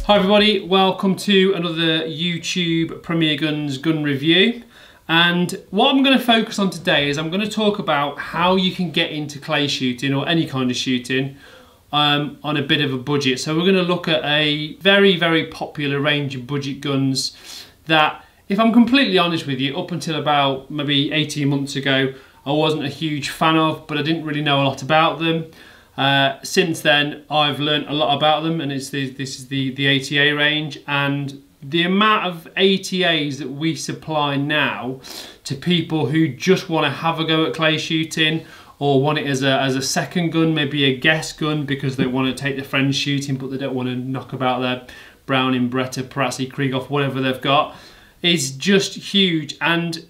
Hi everybody, welcome to another YouTube Premier Guns gun review. And what I'm going to focus on today is I'm going to talk about how you can get into clay shooting or any kind of shooting on a bit of a budget. So we're going to look at a very popular range of budget guns that, if I'm completely honest with you, up until about maybe 18 months ago I wasn't a huge fan of, but I didn't really know a lot about them. Since then I've learned a lot about them, and this is the ATA range, and the amount of ATAs that we supply now to people who just want to have a go at clay shooting or want it as a second gun, maybe a guest gun because they want to take their friends shooting but they don't want to knock about their Browning, Beretta, Perazzi, Krieghoff, whatever they've got, is just huge. And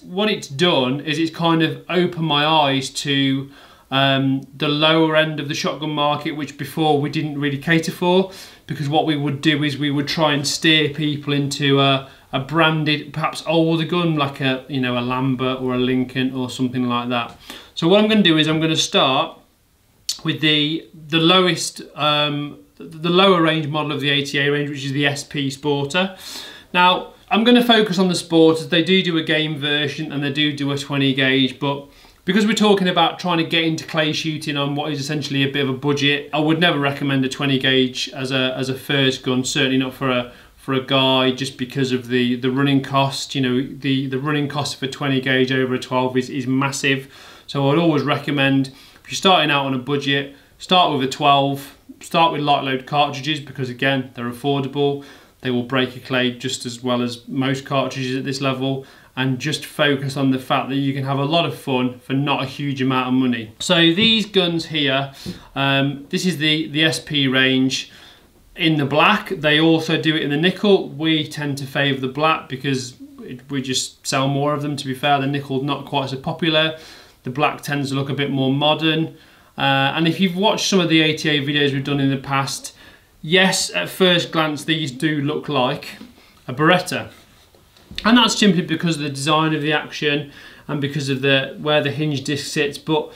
what it's done is it's kind of opened my eyes to the lower end of the shotgun market, which before we didn't really cater for, because what we would do is we would try and steer people into a branded, perhaps older gun like a Lambert or a Lincoln or something like that. So what I'm going to do is I'm going to start with the lowest, the lower range model of the ATA range, which is the SP Sporter. Now I'm going to focus on the Sporters. They do a game version and they do a 20 gauge, but because we're talking about trying to get into clay shooting on what is essentially a bit of a budget, I would never recommend a 20 gauge as a first gun, certainly not for a guy, just because of the running cost. The running cost for 20 gauge over a 12 is massive. So I'd always recommend, if you're starting out on a budget, start with a 12, start with light load cartridges, because again, they're affordable. They will break a clay just as well as most cartridges at this level, and just focus on the fact that you can have a lot of fun for not a huge amount of money. So these guns here, this is the SP range in the black. They also do it in the nickel. We tend to favour the black because we just sell more of them, to be fair. The nickel's not quite so popular. The black tends to look a bit more modern. And if you've watched some of the ATA videos we've done in the past, yes, at first glance these do look like a Beretta. And that's simply because of the design of the action and because of where the hinge disc sits. But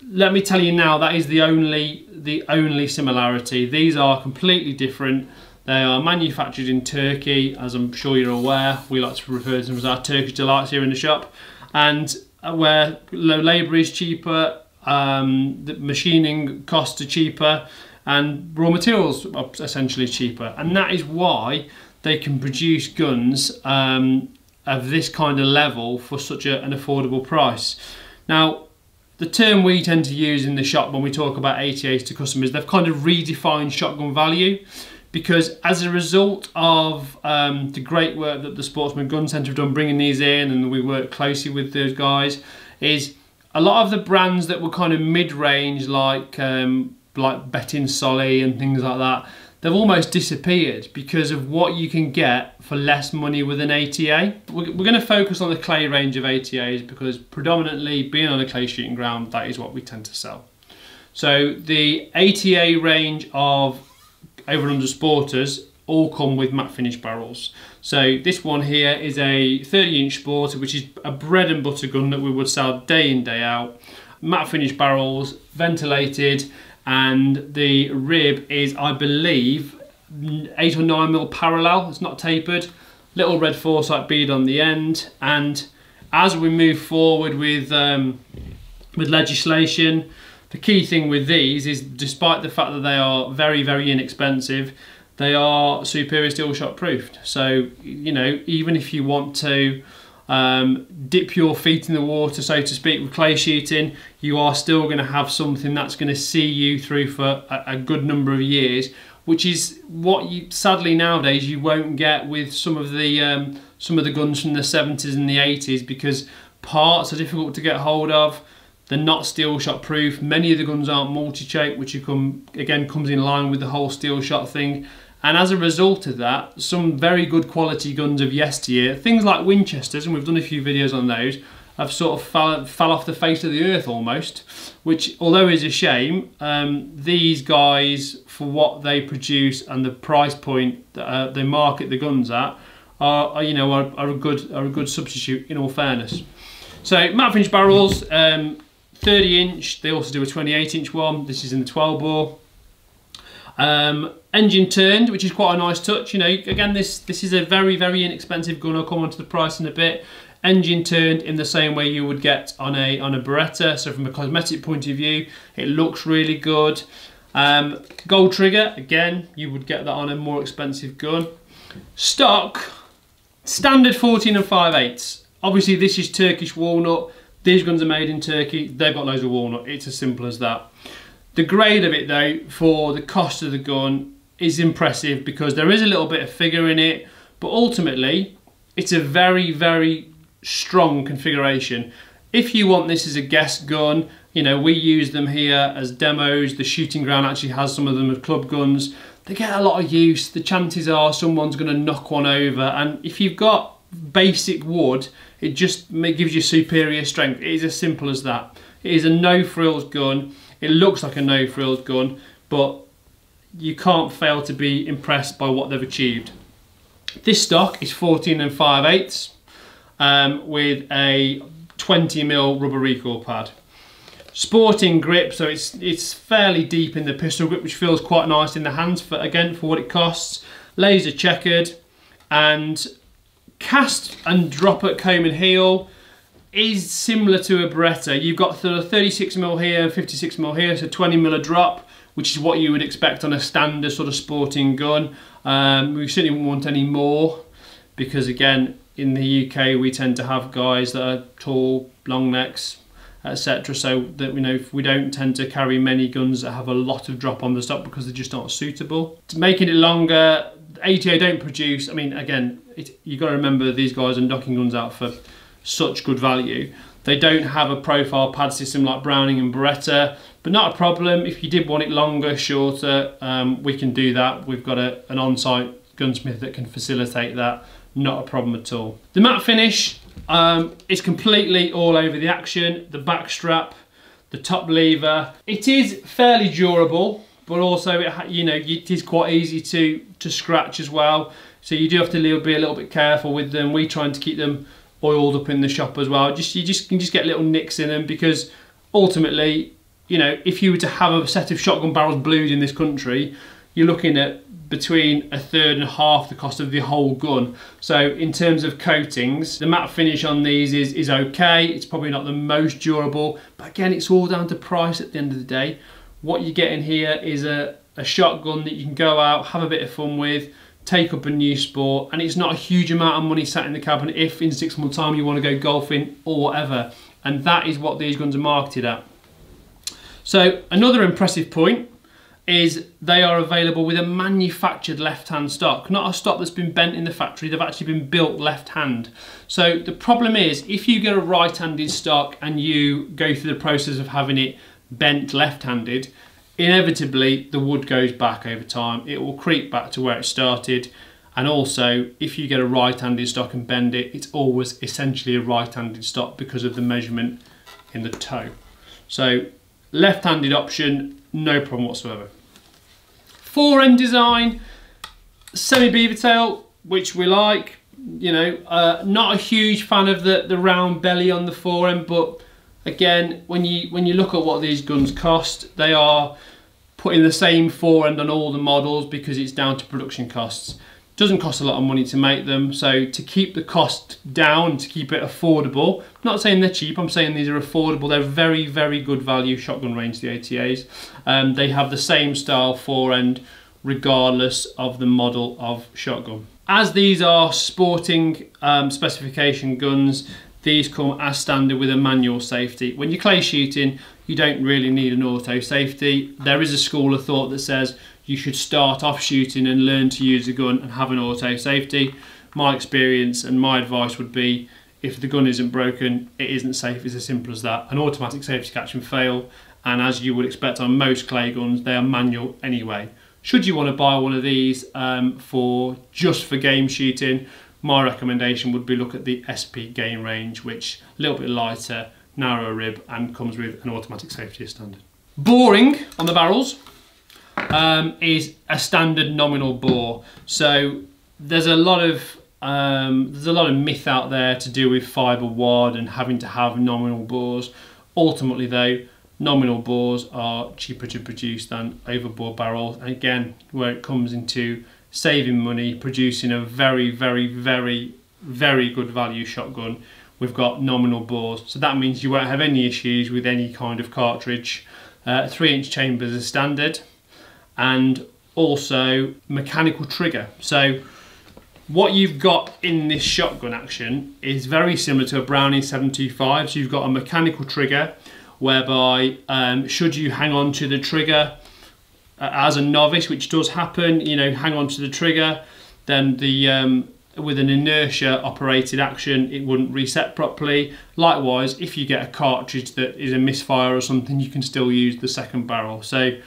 let me tell you now, that is the only similarity. These are completely different. They are manufactured in Turkey, as I'm sure you're aware. We like to refer to them as our Turkish delights here in the shop. And where labour is cheaper, the machining costs are cheaper, and raw materials are essentially cheaper. And that is why they can produce guns of this kind of level for such an affordable price. Now, the term we tend to use in the shop when we talk about ATAs to customers, they've kind of redefined shotgun value, because as a result of the great work that the Sportsman Gun Centre have done bringing these in, and we work closely with those guys, is a lot of the brands that were kind of mid-range, like Betting Solly and things like that, they've almost disappeared because of what you can get for less money with an ATA. We're going to focus on the clay range of ATAs because predominantly, being on a clay shooting ground, that is what we tend to sell. So the ATA range of over and under Sporters all come with matte finish barrels. So this one here is a 30-inch Sporter, which is a bread and butter gun that we would sell day in, day out. Matte finish barrels, ventilated, and the rib is, I believe, 8 or 9mm parallel. It's not tapered. Little red foresight bead on the end. And as we move forward with legislation, the key thing with these is, despite the fact that they are very inexpensive, they are superior steel shot proofed. So even if you want to dip your feet in the water, so to speak, with clay shooting, you are still going to have something that's going to see you through for a good number of years, which is what you sadly nowadays you won't get with some of the guns from the 70s and the 80s, because parts are difficult to get hold of. They're not steel shot proof. Many of the guns aren't multi-choke, which comes in line with the whole steel shot thing. And as a result of that, some very good quality guns of yesteryear, things like Winchesters, and we've done a few videos on those, have sort of fell off the face of the earth almost, which, although is a shame, these guys, for what they produce and the price point that they market the guns at, are a good substitute, in all fairness. So matte finish barrels, 30-inch. They also do a 28-inch one. This is in the 12 bore. Engine turned, which is quite a nice touch. You know, again, this is a very, very inexpensive gun. I'll come on to the price in a bit. Engine turned in the same way you would get on a Beretta. So from a cosmetic point of view, it looks really good. Gold trigger, again, you would get that on a more expensive gun. Stock, standard 14 and 5/8. Obviously, this is Turkish Walnut. These guns are made in Turkey. They've got loads of walnut. It's as simple as that. The grade of it, though, for the cost of the gun is impressive because there is a little bit of figure in it, but ultimately it's a very, very strong configuration. If you want this as a guest gun, you know, we use them here as demos. The shooting ground actually has some of them as club guns. They get a lot of use. The chances are someone's going to knock one over, and if you've got basic wood, it just gives you superior strength. It is as simple as that. It is a no frills gun. It looks like a no frills gun, but you can't fail to be impressed by what they've achieved. This stock is 14 and 5/8 with a 20mm rubber recoil pad. Sporting grip, so it's fairly deep in the pistol grip, which feels quite nice in the hands for what it costs. Laser checkered, and cast and drop at comb and heel is similar to a Beretta. You've got the 36mm here, 56mm here, so 20mm a drop, which is what you would expect on a standard sort of sporting gun. We certainly wouldn't want any more because, again, in the UK we tend to have guys that are tall, long necks, etc. So that we don't tend to carry many guns that have a lot of drop on the stock because they're just not suitable. Making it longer, ATA don't produce. I mean, again, you've got to remember these guys are knocking guns out for such good value. They don't have a profile pad system like Browning and Beretta, but not a problem. If you did want it longer, shorter, we can do that. We've got an on-site gunsmith that can facilitate that. Not a problem at all. The matte finish is completely all over the action. The back strap, the top lever. It is fairly durable, but also it is quite easy to scratch as well. So you do have to be a little bit careful with them. We try to keep them oiled up in the shop as well. You can just get little nicks in them because ultimately, if you were to have a set of shotgun barrels blued in this country, you're looking at between a third and half the cost of the whole gun. So in terms of coatings, the matte finish on these is okay. It's probably not the most durable, but again, it's all down to price at the end of the day. What you get in here is a shotgun that you can go out, have a bit of fun with, take up a new sport, and it's not a huge amount of money sat in the cabinet if in 6 months time you want to go golfing or whatever, and that is what these guns are marketed at. So another impressive point is they are available with a manufactured left-hand stock, not a stock that's been bent in the factory. They've actually been built left-hand. So the problem is if you get a right-handed stock and you go through the process of having it bent left-handed, inevitably the wood goes back over time. It will creep back to where it started, and also if you get a right-handed stock and bend it, it's always essentially a right-handed stock because of the measurement in the toe. So left-handed option, no problem whatsoever. Fore-end design, semi-beaver tail, which we like. Not a huge fan of the round belly on the fore-end, but again, when you look at what these guns cost, they are putting the same fore-end on all the models because it's down to production costs. It doesn't cost a lot of money to make them, so to keep the cost down, to keep it affordable, I'm not saying they're cheap, I'm saying these are affordable. They're very, very good value shotgun range, the ATAs. They have the same style fore-end regardless of the model of shotgun. As these are sporting specification guns, these come as standard with a manual safety. When you're clay shooting, you don't really need an auto safety. There is a school of thought that says you should start off shooting and learn to use a gun and have an auto safety. My experience and my advice would be, if the gun isn't broken, it isn't safe. It's as simple as that. An automatic safety catch can fail, and as you would expect on most clay guns, they are manual anyway. Should you want to buy one of these just for game shooting, my recommendation would be look at the SP game range, which a little bit lighter, narrower rib, and comes with an automatic safety as standard. Boring on the barrels is a standard nominal bore. So there's a lot of myth out there to do with fibre wad and having to have nominal bores. Ultimately though, nominal bores are cheaper to produce than overbore barrels. And again, where it comes into saving money, producing a very, very, very, very good value shotgun, we've got nominal bores. So that means you won't have any issues with any kind of cartridge. 3-inch chambers are standard, and also mechanical trigger. So what you've got in this shotgun action is very similar to a Browning 725. So you've got a mechanical trigger whereby should you hang on to the trigger as a novice, which does happen, you know, hang on to the trigger, then the with an inertia operated action, it wouldn't reset properly. Likewise, if you get a cartridge that is a misfire or something, you can still use the second barrel. So,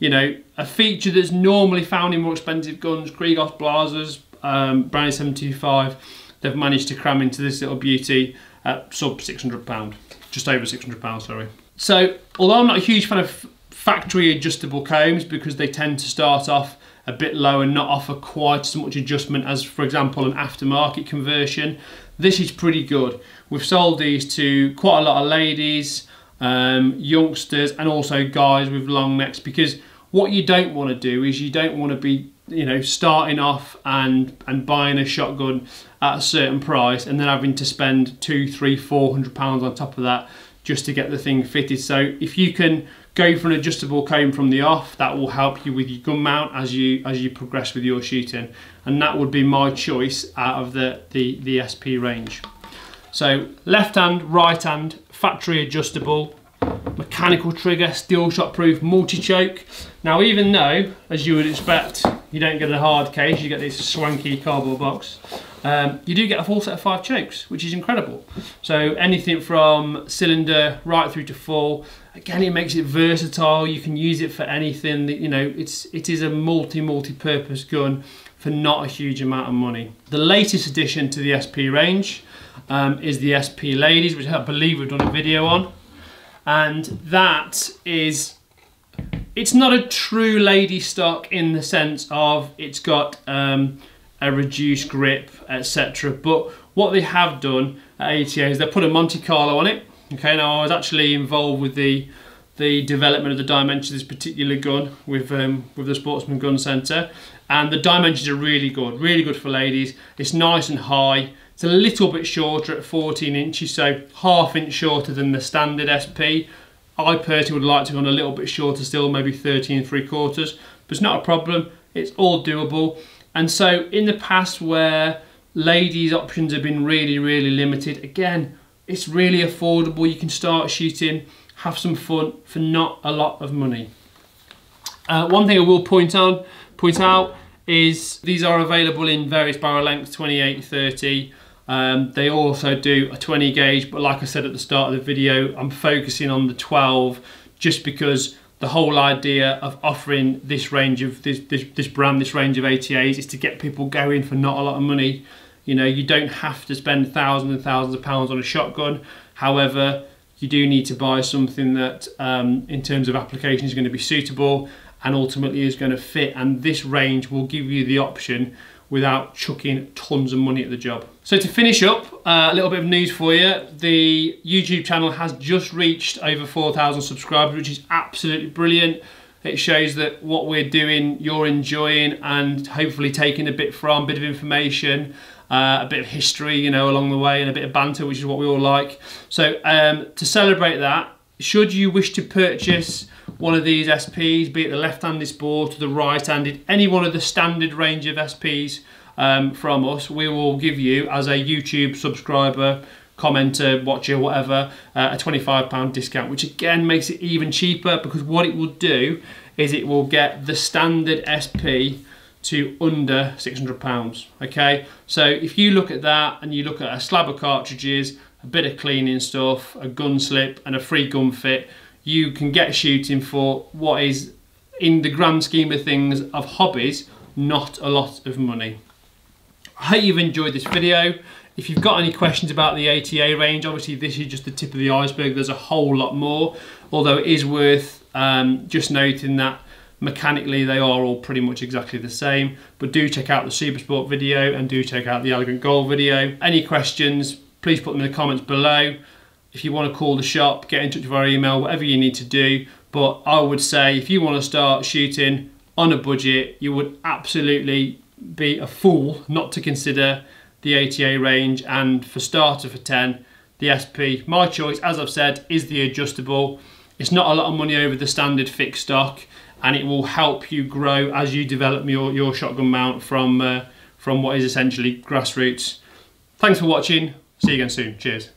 you know, a feature that's normally found in more expensive guns, Kriegos Blazers, Browning 725, they've managed to cram into this little beauty at sub £600, just over £600, sorry. So, although I'm not a huge fan of factory adjustable combs because they tend to start off a bit low and not offer quite as much adjustment as, for example, an aftermarket conversion, this is pretty good. We've sold these to quite a lot of ladies, youngsters, and also guys with long necks, because what you don't want to do is you don't want to be, you know, starting off and buying a shotgun at a certain price and then having to spend £200, £300, £400 on top of that just to get the thing fitted. So if you can go for an adjustable comb from the off, that will help you with your gun mount as you progress with your shooting, and that would be my choice out of the SP range. So left hand, right hand, factory adjustable, mechanical trigger, steel shot proof, multi-choke. Now, even though, as you would expect, you don't get a hard case, you get this swanky cardboard box, you do get a full set of 5 chokes, which is incredible. So anything from cylinder right through to full. Again, it makes it versatile. You can use it for anything. You know, it is a multi-purpose gun for not a huge amount of money. The latest addition to the SP range is the SP Ladies, which I believe we've done a video on, and that is, it's not a true lady stock in the sense of it's got a reduced grip, etc. But what they have done at ATA is they put a Monte Carlo on it. Okay, now I was actually involved with the development of the dimensions of this particular gun with the Sportsman Gun Centre, and the dimensions are really good for ladies. It's nice and high. It's a little bit shorter at 14 inches, so ½ inch shorter than the standard SP. I personally would like to go on a little bit shorter still, maybe 13 3/4, but it's not a problem. It's all doable. And so in the past, where ladies' options have been really limited, again, it's really affordable. You can start shooting, have some fun for not a lot of money. One thing I will point out is these are available in various barrel lengths, 28, 30. They also do a 20 gauge, but like I said at the start of the video, I'm focusing on the 12 just because the whole idea of offering this range of this range of ATAs is to get people going for not a lot of money. You know, you don't have to spend thousands and thousands of pounds on a shotgun. However, you do need to buy something that in terms of application is going to be suitable and ultimately is going to fit, and this range will give you the option without chucking tons of money at the job. So to finish up, a little bit of news for you. The YouTube channel has just reached over 4,000 subscribers, which is absolutely brilliant. It shows that what we're doing, you're enjoying, and hopefully taking a bit from, a bit of information, a bit of history, you know, along the way, and a bit of banter, which is what we all like. So to celebrate that, should you wish to purchase one of these SPs, be it the left-handed sport or the right-handed, any one of the standard range of SPs from us, we will give you, as a YouTube subscriber, commenter, watcher, whatever, a £25 discount, which again makes it even cheaper, because what it will do is it will get the standard SP to under £600. Okay, so if you look at that and you look at a slab of cartridges, a bit of cleaning stuff, a gun slip and a free gun fit, you can get shooting for what is, in the grand scheme of things of hobbies, not a lot of money. I hope you've enjoyed this video. If you've got any questions about the ATA range, obviously this is just the tip of the iceberg. There's a whole lot more, although it is worth just noting that mechanically they are all pretty much exactly the same. But do check out the Super Sport video and do check out the Elegant Gold video. Any questions, please put them in the comments below. If you want to call the shop, get in touch with our email, whatever you need to do. But I would say if you want to start shooting on a budget, you would absolutely be a fool not to consider the ATA range. And for starter for 10, the SP, my choice, as I've said, is the adjustable. It's not a lot of money over the standard fixed stock, and it will help you grow as you develop your shotgun mount from what is essentially grassroots. Thanks for watching. See you again soon. Cheers.